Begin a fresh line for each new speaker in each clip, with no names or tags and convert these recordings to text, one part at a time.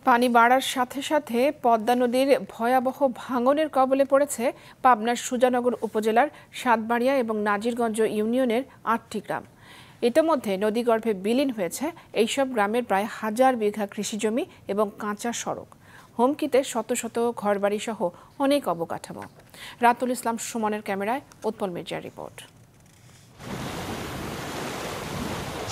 পানি বাড়ার সাথে সাথে পদ্মা নদীর ভয়াবহ ভাঙনের কবলে পড়েছে পাবনার সুজানগর উপজেলার সাতবাড়িয়া এবং নাজিরগঞ্জ ইউনিয়নের ৮টি গ্রাম। ইতোমধ্যে নদীগর্ভে বিলীন হয়েছে এইসব গ্রামের প্রায় ১,০০০ বিঘা কৃষিজমি এবং কাঁচা সড়ক। হুমকিতে শত শত ঘরবাড়ি সহ অনেক অবকাঠামো। রাতুল ইসলাম সুমনের ক্যামেরায় উৎপল মির্জার রিপোর্ট।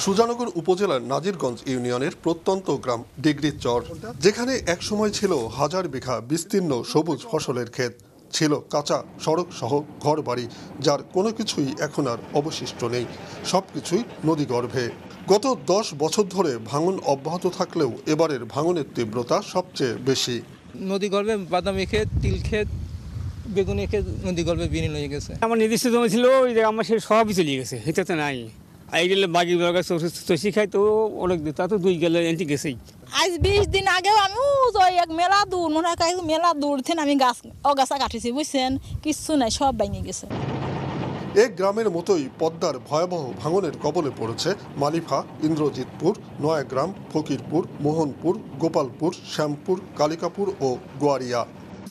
সুজানগর উপজেলার নাজিরগঞ্জ ইউনিয়নের প্রত্যন্ত গ্রাম ডিগ্রির চর, যেখানে একসময় ছিল ১,০০০ বিঘা বিস্তীর্ণ সবুজ ফসলের ক্ষেত, ছিল কাঁচা সড়ক সহ ঘরবাড়ি, যার কোনো কিছুই এখন আর অবশিষ্ট নেই। সবকিছুই নদীগর্ভে। গত ১০ বছর ধরে ভাঙন অব্যাহত থাকলেও এবারের ভাঙনের তীব্রতা সবচেয়ে বেশি।
নদীগর্ভে বাদামি ক্ষেত, তিল ক্ষেত, বেগুনি ক্ষেত নদীগর্ভে বিলীন হয়ে গেছে।
আমার নির্দিষ্ট জমি ছিল, ওই যে আমার সে সবই চলে গেছে, এটা তো নাই। এই গেলে বাকি চষি খাই তো অনেক দিন, তা তো ২ গেলে এনটি গেছেই।
আজ ২০ দিন আগেও আমি এক মেলা দূর মনে হয় মেলা দূর থেকে আমি অগাছা কাটিছি, বুঝছেন, কিচ্ছু নাই, সব ভেঙে গেছে।
এক গ্রামের মতোই পদ্মার ভয়াবহ ভাঙনের কবলে পড়েছে মালিফা, ইন্দ্রজিৎপুর, নয়াগ্রাম, ফকিরপুর, মোহনপুর, গোপালপুর, শ্যামপুর, কালিকাপুর ও গোয়ারিয়া।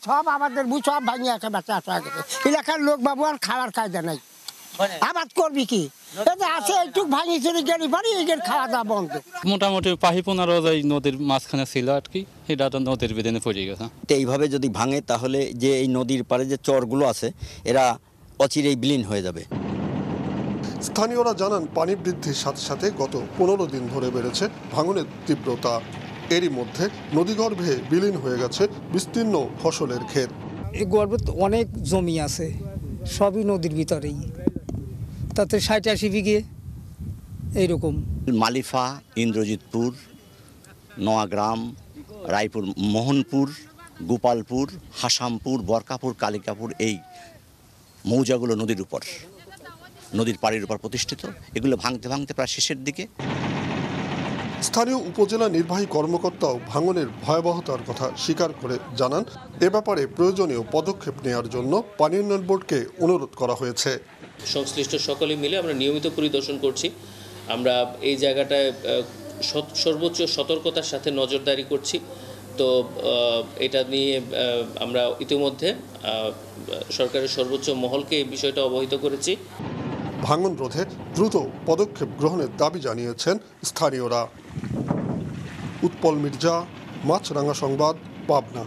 সব আমাদের সব ভাঙিয়ে আছে, বাচ্চা এলাকার লোক বাবু আর খাওয়ার কায়দা নাই। আবাদ করবি কি আছে, একটু ভাঙি চুরি গেলি বাড়ি খাওয়া দাওয়া বন্ধ।
মোটামুটি ১৫ নদীর মাঝখানে ছিল আর কি, এটা তো নদীর বেদনে পড়ে গেছে।
এইভাবে যদি ভাঙে তাহলে যে এই নদীর পাড়ে যে চরগুলো আছে এরা অচিরেই বিলীন হয়ে যাবে।
স্থানীয়রা জানান, পানি বৃদ্ধির সাথে সাথে গত ১৫ দিন ধরে বেড়েছে ভাঙনের তীব্রতা। এরই মধ্যে নদীগর্ভে বিলীন হয়ে গেছে বিস্তীর্ণ ফসলের ক্ষেত।
এই গর্ভে অনেক জমি আছে, সবই নদীর ভিতরেই, তাতে ৬০-৮০ বিঘে এইরকম।
মালিফা, ইন্দ্রজিৎপুর, নয়াগ্রাম, রায়পুর, মোহনপুর, গোপালপুর, হাসামপুর, বরকাপুর, কালিকাপুর, এই মৌজাগুলো নদীর উপর, নদীর পাড়ের উপর প্রতিষ্ঠিত। এগুলো ভাঙতে ভাঙতে প্রায় শেষের দিকে।
স্থানীয় উপজেলা নির্বাহী কর্মকর্তাও ভাঙনের ভয়াবহতার কথা স্বীকার করে জানান, এ ব্যাপারে প্রয়োজনীয় পদক্ষেপ নেওয়ার জন্য পানি উন্নয়ন বোর্ডকে অনুরোধ করা হয়েছে।
সংশ্লিষ্ট সকলে মিলে আমরা নিয়মিত পরিদর্শন করছি। আমরা এই জায়গাটায় সর্বোচ্চ সতর্কতার সাথে নজরদারি করছি। তো এটা নিয়ে আমরা ইতিমধ্যে সরকারের সর্বোচ্চ মহলকে এই বিষয়টা অবহিত করেছি।
ভাঙন রোধে দ্রুত পদক্ষেপ গ্রহণের দাবি জানিয়েছেন স্থানীয়রা। উৎপল মির্জা, মাছরাঙা সংবাদ, পাবনা।